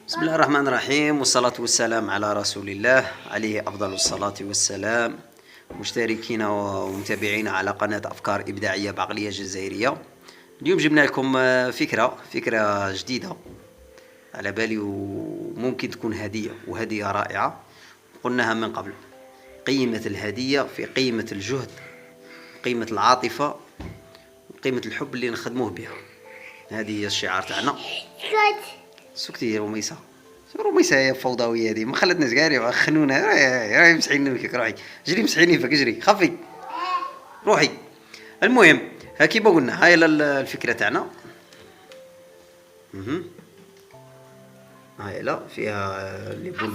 بسم الله الرحمن الرحيم، والصلاة والسلام على رسول الله عليه أفضل الصلاة والسلام. مشتركين ومتابعين على قناة أفكار إبداعية بعقلية جزائرية. اليوم جبنا لكم فكرة جديدة على بالي، وممكن تكون هدية، وهدية رائعة. قلناها من قبل: قيمة الهدية في قيمة الجهد، قيمة العاطفة، قيمة الحب اللي نخدموه بها. هذه هي الشعار تاعنا. سكتي يا رميسة، رميسة يا فوضوية هذه، ما خلتناش كاع خنونة. راهي مسحيني فيك، روحي جري، مسحيني فيك، جري خفي روحي. المهم، ها كيما قلنا، هاي الفكرة تاعنا. هاي لا فيها لي بول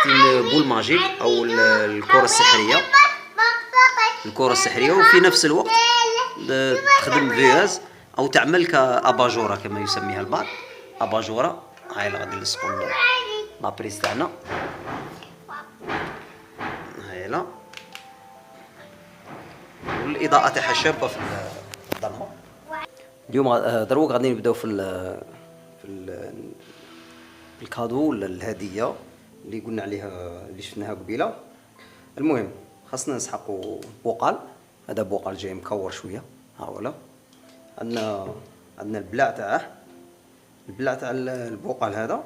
ستيل بول ماجيك او الكرة السحرية، الكرة السحرية، وفي نفس الوقت تخدم فياز او تعمل كاباجورة كما يسميها البعض، اباجورة. هاي اللي غادي نلصقوا لابريز تاعنا. هاي لا، والاضاءة تاعها شابة في الظلمة. اليوم دروك غادي نبداو في الكادو ولا الهدية اللي قلنا عليها، اللي شفناها قبيله. المهم، خاصنا نسحقوا بوقال. هذا بوقال جاي مكور شويه، ها هو. عندنا البلاع تاعه، البلاع تاع البوقال هذا،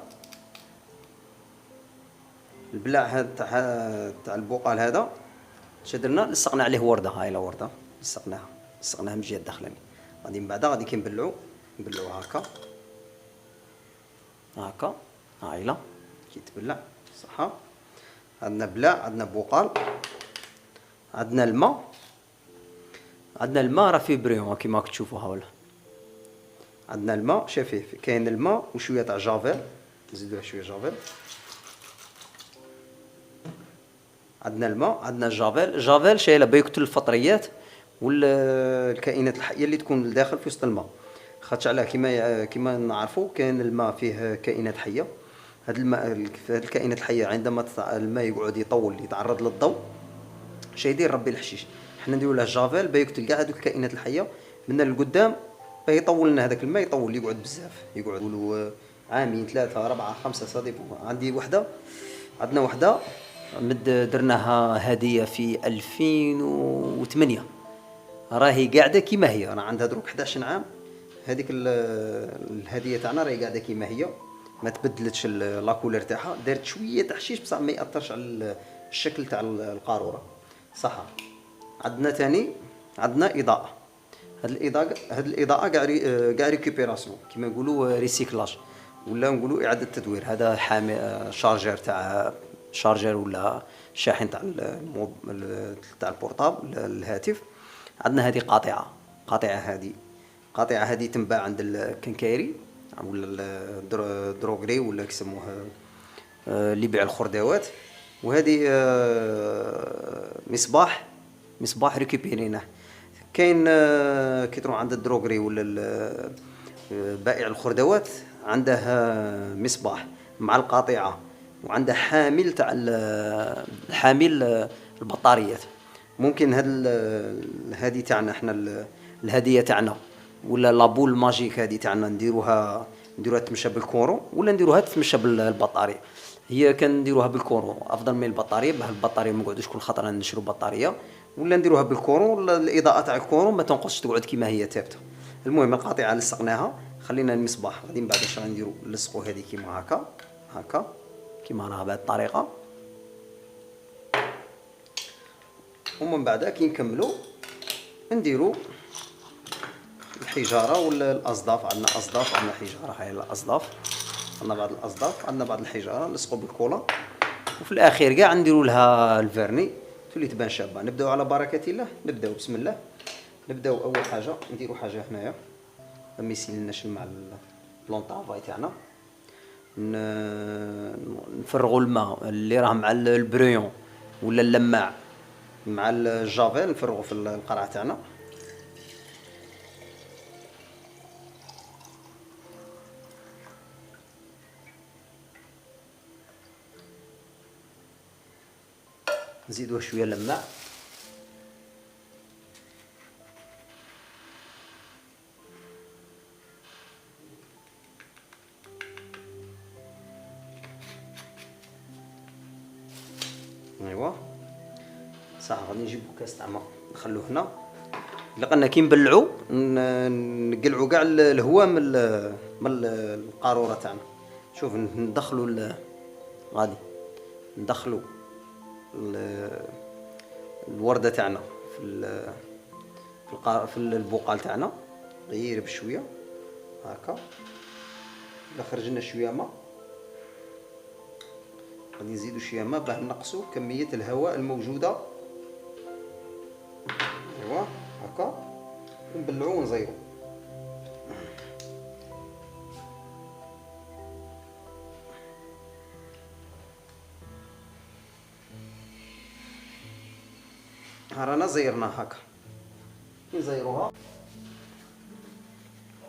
البلاع هذا تاع البوقال هذا. شدرنا لصقنا عليه ورده. هاي لا ورده لصقناها من الجهه الداخلانيه. غادي من بعد غادي نبلعو هكا هكا. هاي لا كي تبلع صحه. عندنا بلاع، عندنا بوقال، عندنا الماء راه فيه بريون كيما راك تشوفوا. ها ولا عندنا الماء شفيف، كاين الماء وشويه تاع جافيل، نزيدوه شويه جافيل. عندنا الماء، عندنا الجافيل شايله بيقتل الفطريات والكائنات الحيه اللي تكون لداخل في وسط الماء. خاطش علاه كيما نعرفوا كاين الماء فيه كائنات حيه. هاد الماء، هاد الكائنات الحيه عندما الماء يقعد يطول يتعرض للضوء، شي يدير ربي الحشيش، حنا نديروا له جافيل بيقتل كاع هذوك الكائنات الحيه من للقدام. فيطول لنا هذاك الماء، يطول يقعد بزاف، يقعد عامين 3 4 5 صديق. عندي وحده، عندنا وحده درناها هديه في 2008، راهي قاعده كيما هي. انا عندها دروك 11 عام. هذيك الهديه تاعنا راهي قاعده كيما هي، ما تبدلتش لاكولير تاعها. دارت شويه تحشيش بصح ما ياثرش على الشكل تاع القاروره صح. عندنا تاني، عندنا اضاءه. هاد الاضاءه كاع ريكوبيراسيون، كيما نقولوا ريسيكلاج، ولا نقولوا اعاده تدوير. هذا حامل شارجر تاع ولا شاحن تاع البورطابل الهاتف. عندنا هذه قاطعه، هذه تنباع عند الكنكايري ولا الدروغري ولا كيسموها اللي يبيع الخردوات. وهذه مصباح ريكوبيريناه. كاين كي تروح عند الدروغري ولا بائع الخردوات، عنده مصباح مع القاطعه، وعنده حامل تاع البطاريات. ممكن هذه تاعنا احنا الهديه تاعنا ولا لابول ماجيك هذه تاعنا نديروها تمشى بالكورو، ولا نديروها تمشى بالبطاريه. هي كان نديروها بالكورو افضل من البطاريه، باه البطاريه ما نقعدوش كل خطره نشرو بطاريه. ولا نديروها بالكورو، ولا الاضاءه تاع الكورو ما تنقصش، تقعد كيما هي ثابته. المهم القاطعه لصقناها، خلينا المصباح غادي من بعد اش غنديروا، نلصقوا هذه كيما هكا كيما راها بهذه الطريقه. ومن بعد كي نكملوا نديروا الحجاره ولا الاصداف. عندنا اصداف، عندنا حجاره. هاي الاصداف، عندنا بعض الاصداف، عندنا بعض الحجاره نلصقوا بالكولا. وفي الاخير كاع نديروا لها الفيرني تولي تبان شابه. نبداو على بركه الله، نبداو بسم الله. نبداو اول حاجه نديروا حاجه هنايا ما يسيلناش مع البلون طافاي تاعنا. نفرغوا الماء اللي راه مع البريون ولا اللماع مع الجافيل، نفرغوا في القرعه تاعنا. نزيدوه شويه لماع. ايوا صح. غادي نجيبو كاس تاع ما نخلوه هنا. الا قلنا كي نبلعو نقلعو كاع الهواء من القاروره تاعنا. شوف ندخلو غادي ندخلو الورده تاعنا في البقال تاعنا غير بشويه هكا. الا خرجنا شويه ماء غادي نزيدو شويه ماء باه نقصو كميه الهواء الموجوده. ايوا هكا ونبلعو ونزيرو. ها رانا زيرناها هكا. نزيروها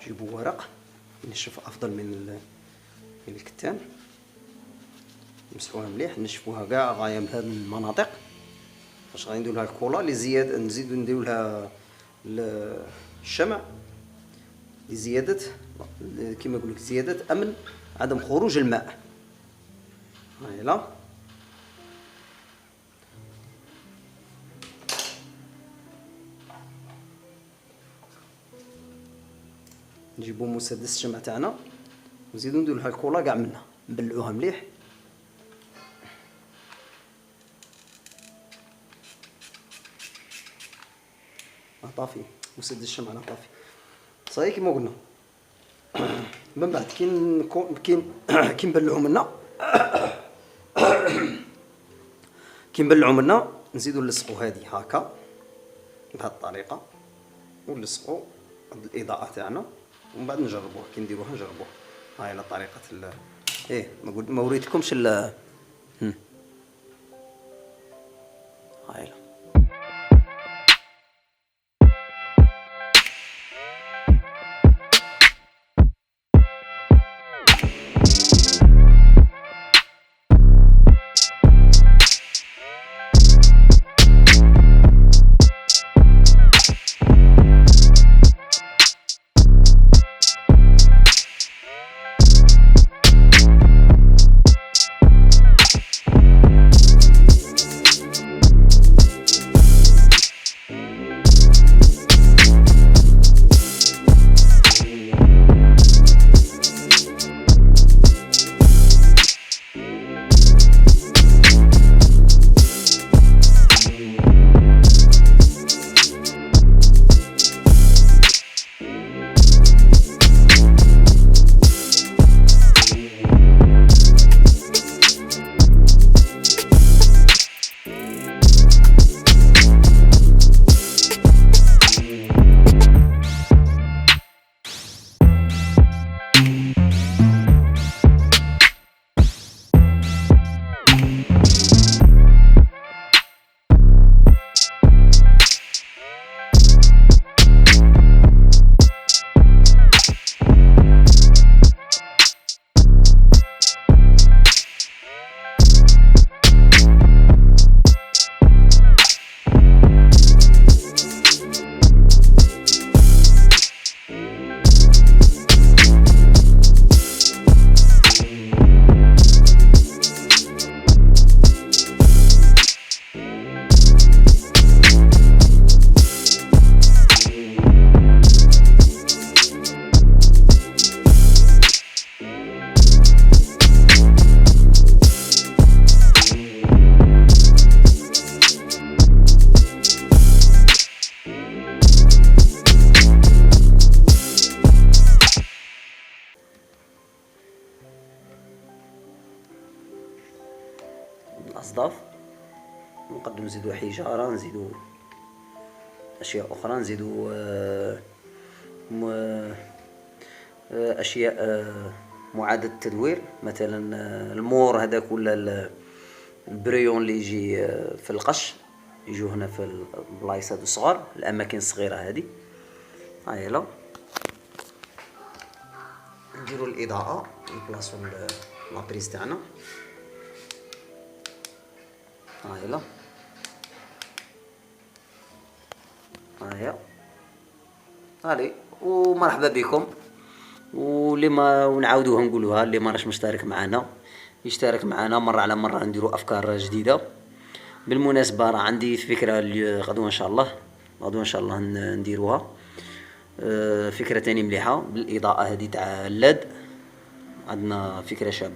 نجيبو ورق نشف افضل من الكتان. نمسحوها مليح نشفوها كاع غايه من هاد المناطق. فاش غادي نديرو لها الكولا اللي زياده نزيدو نديرو لها الشمع لزياده كما نقول لك زياده امن عدم خروج الماء. هايلا نجيبو مسدس الشمع تاعنا ونزيدو نديرو لها الكولا كاع منها نبلعوها مليح. طافي مسدس الشمع انا طافي صاي كيما قلنا. من بعد كي نبلعو منا كي نبلعو منا نزيدو نلصقو هادي هكا بهاد الطريقه ونلصقو الاضاءه تاعنا ومن بعد نجربوها. كي نديروها نجربوها. هاي لا طريقه ما وريتكمش هاي لا. الأصداف نقدروا نزيدوا حجارة نزيدوا أشياء أخرى نزيدوا أشياء معادة التدوير مثلا المور هذاك ولا البريون اللي يجي في القش يجوا هنا في البلايص هادو الصغار الأماكن الصغيرة هذه. هايلا نديروا الإضاءة نبلاصو لابريز تاعنا. هايلا هايا هالي ومرحبا بكم. واللي ما ونعاودوها نقولوها اللي ما راش مشترك معنا يشترك معنا مرة على مرة نديروا أفكار جديدة. بالمناسبة راه عندي فكرة غدوة إن شاء الله، غدوة إن شاء الله نديروها. فكرة تاني مليحة بالإضاءة هذه تاع اللاد، عندنا فكرة شابة.